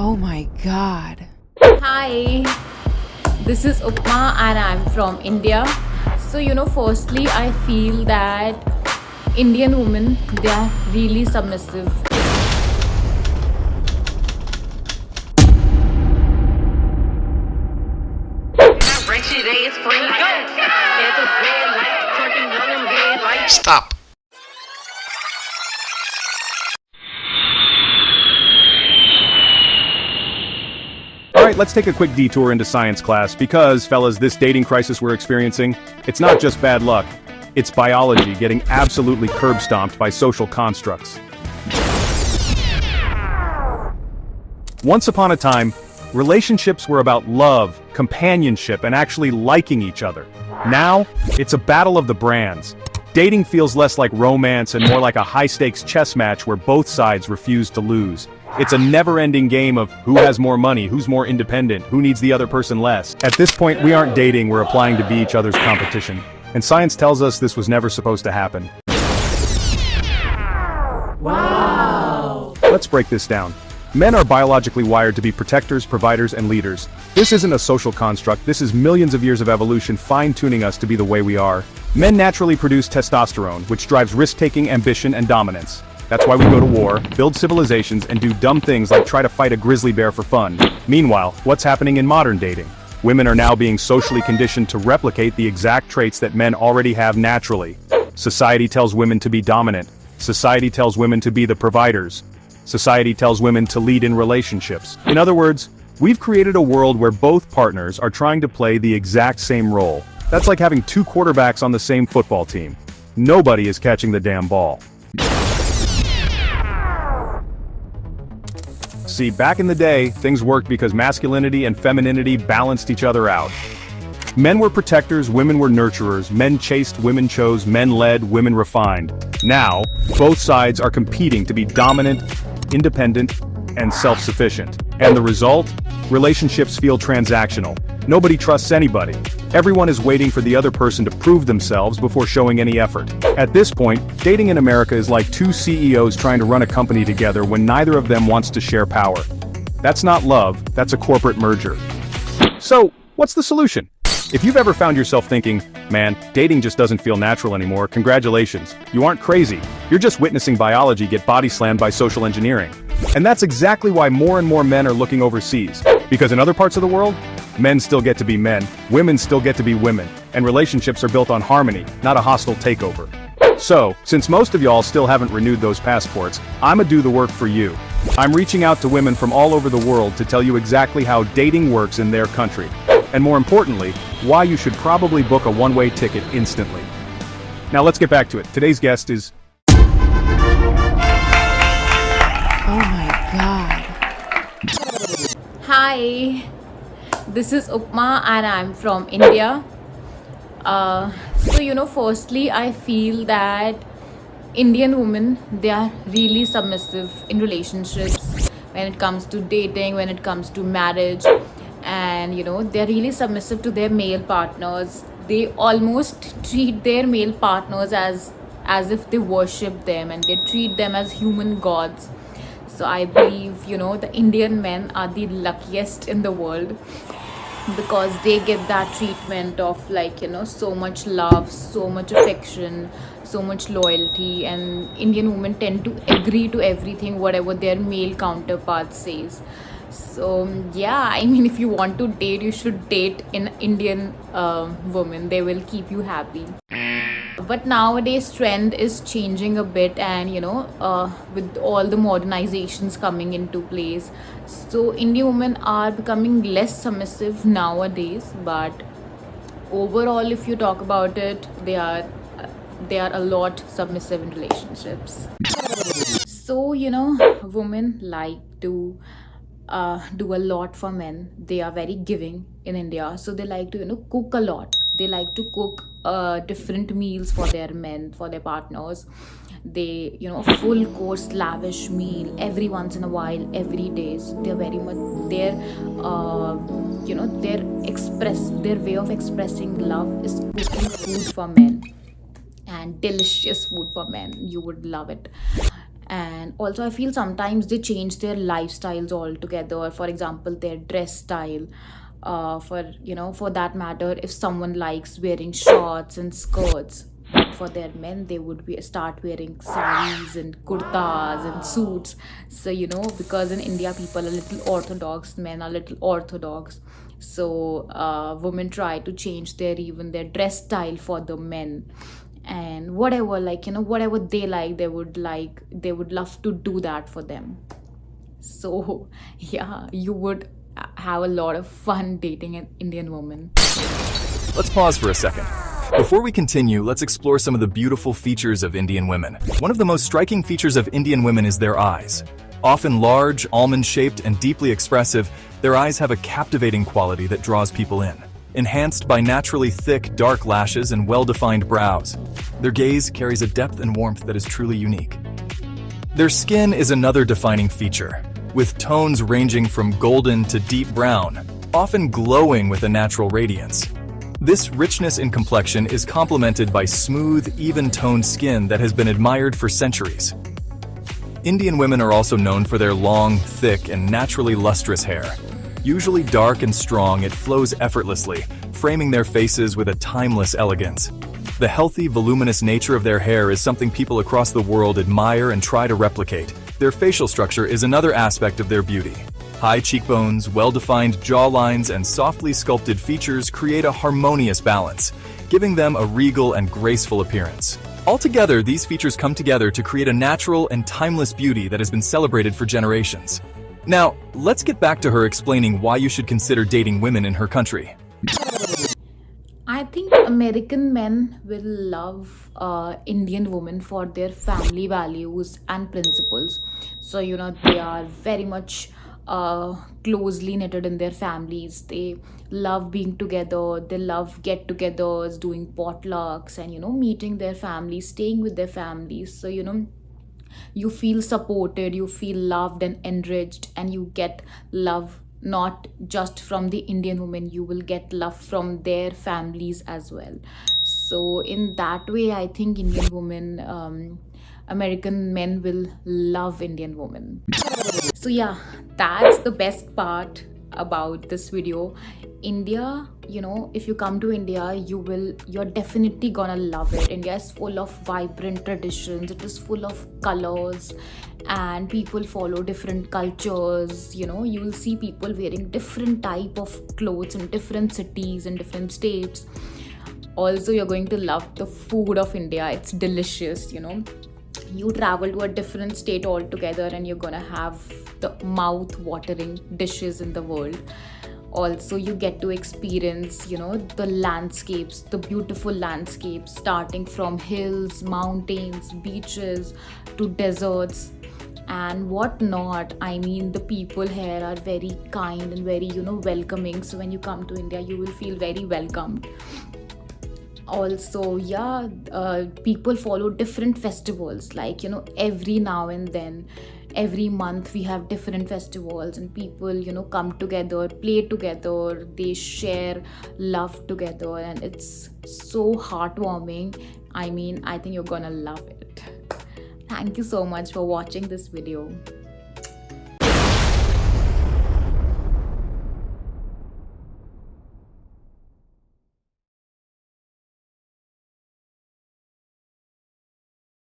Oh my god. Hi, this is Upma and I'm from India. So, firstly, I feel that Indian women, they are really submissive. Stop. Alright, let's take a quick detour into science class because, fellas, this dating crisis we're experiencing, it's not just bad luck. It's biology getting absolutely curb-stomped by social constructs. Once upon a time, relationships were about love, companionship, and actually liking each other. Now, it's a battle of the brands. Dating feels less like romance and more like a high-stakes chess match where both sides refuse to lose. It's a never-ending game of who has more money, who's more independent, who needs the other person less. At this point, we aren't dating, we're applying to be each other's competition. And science tells us this was never supposed to happen. Wow! Let's break this down. Men are biologically wired to be protectors, providers, and leaders. This isn't a social construct, this is millions of years of evolution fine-tuning us to be the way we are. Men naturally produce testosterone, which drives risk-taking, ambition, and dominance. That's why we go to war, build civilizations, and do dumb things like try to fight a grizzly bear for fun. Meanwhile, what's happening in modern dating? Women are now being socially conditioned to replicate the exact traits that men already have naturally. Society tells women to be dominant. Society tells women to be the providers. Society tells women to lead in relationships. In other words, we've created a world where both partners are trying to play the exact same role. That's like having two quarterbacks on the same football team. Nobody is catching the damn ball. See, back in the day, things worked because masculinity and femininity balanced each other out. Men were protectors, women were nurturers, men chased, women chose, men led, women refined. Now, both sides are competing to be dominant, independent, and self-sufficient. And the result? Relationships feel transactional. Nobody trusts anybody. Everyone is waiting for the other person to prove themselves before showing any effort. At this point, dating in America is like two CEOs trying to run a company together when neither of them wants to share power. That's not love, that's a corporate merger. So, what's the solution? If you've ever found yourself thinking, man, dating just doesn't feel natural anymore, congratulations, you aren't crazy. You're just witnessing biology get body slammed by social engineering. And that's exactly why more and more men are looking overseas. Because in other parts of the world, men still get to be men, women still get to be women, and relationships are built on harmony, not a hostile takeover. So, since most of y'all still haven't renewed those passports, I'ma do the work for you. I'm reaching out to women from all over the world to tell you exactly how dating works in their country. And more importantly, why you should probably book a one-way ticket instantly. Now let's get back to it. Today's guest is... Oh my god. Hi, this is Upma and I'm from India. So, firstly, I feel that Indian women, they are really submissive in relationships when it comes to dating, when it comes to marriage. And they're really submissive to their male partners. They almost treat their male partners as if they worship them, and they treat them as human gods. So I believe the Indian men are the luckiest in the world, because they get that treatment of so much love, so much affection, so much loyalty. And Indian women tend to agree to everything whatever their male counterpart says. So yeah, if you want to date, you should date an Indian woman. They will keep you happy. But nowadays trend is changing a bit, and with all the modernizations coming into place, so Indian women are becoming less submissive nowadays. But overall, if you talk about it, they are a lot submissive in relationships. So women like to do a lot for men. They are very giving in India, so they like to cook a lot. They like to cook different meals for their men, for their partners. They full course lavish meal every once in a while, every day. So they're very much their way of expressing love is cooking food for men, and delicious food for men. You would love it. And also I feel sometimes they change their lifestyles altogether. For example, their dress style. For that matter, if someone likes wearing shorts and skirts, but for their men they would start wearing saris and kurtas and suits. So because in India people are little orthodox, men are little orthodox. So women try to change their dress style for the men, and whatever, whatever they they would love to do that for them. So yeah, you would have a lot of fun dating an Indian woman. Let's pause for a second. Before we continue, let's explore some of the beautiful features of Indian women. One of the most striking features of Indian women is their eyes. Often large, almond-shaped, and deeply expressive, their eyes have a captivating quality that draws people in. Enhanced by naturally thick, dark lashes and well-defined brows, their gaze carries a depth and warmth that is truly unique. Their skin is another defining feature, with tones ranging from golden to deep brown, often glowing with a natural radiance. This richness in complexion is complemented by smooth, even-toned skin that has been admired for centuries. Indian women are also known for their long, thick, and naturally lustrous hair. Usually dark and strong, it flows effortlessly, framing their faces with a timeless elegance. The healthy, voluminous nature of their hair is something people across the world admire and try to replicate. Their facial structure is another aspect of their beauty. High cheekbones, well-defined jawlines, and softly sculpted features create a harmonious balance, giving them a regal and graceful appearance. Altogether, these features come together to create a natural and timeless beauty that has been celebrated for generations. Now, let's get back to her explaining why you should consider dating women in her country. I think American men will love Indian women for their family values and principles. So, they are very much closely knitted in their families. They love being together. They love get-togethers, doing potlucks, and, meeting their families, staying with their families. So, you feel supported, you feel loved and enriched, and you get love not just from the Indian women, you will get love from their families as well. So in that way, I think American men will love Indian women. So yeah, that's the best part about this video. India, if you come to India, you're definitely gonna love it. India is full of vibrant traditions, it is full of colors, and people follow different cultures. You will see people wearing different type of clothes in different cities and different states. Also, you're going to love the food of India. It's delicious. You travel to a different state altogether and you're gonna have the mouth-watering dishes in the world. Also, you get to experience the landscapes, the beautiful landscapes, starting from hills, mountains, beaches to deserts and whatnot. I mean, the people here are very kind and very welcoming. So when you come to India, you will feel very welcomed. Also, yeah, people follow different festivals, like every now and then, every month we have different festivals, and people come together, play together, they share love together, and it's so heartwarming. I mean, I think you're gonna love it. Thank you so much for watching this video.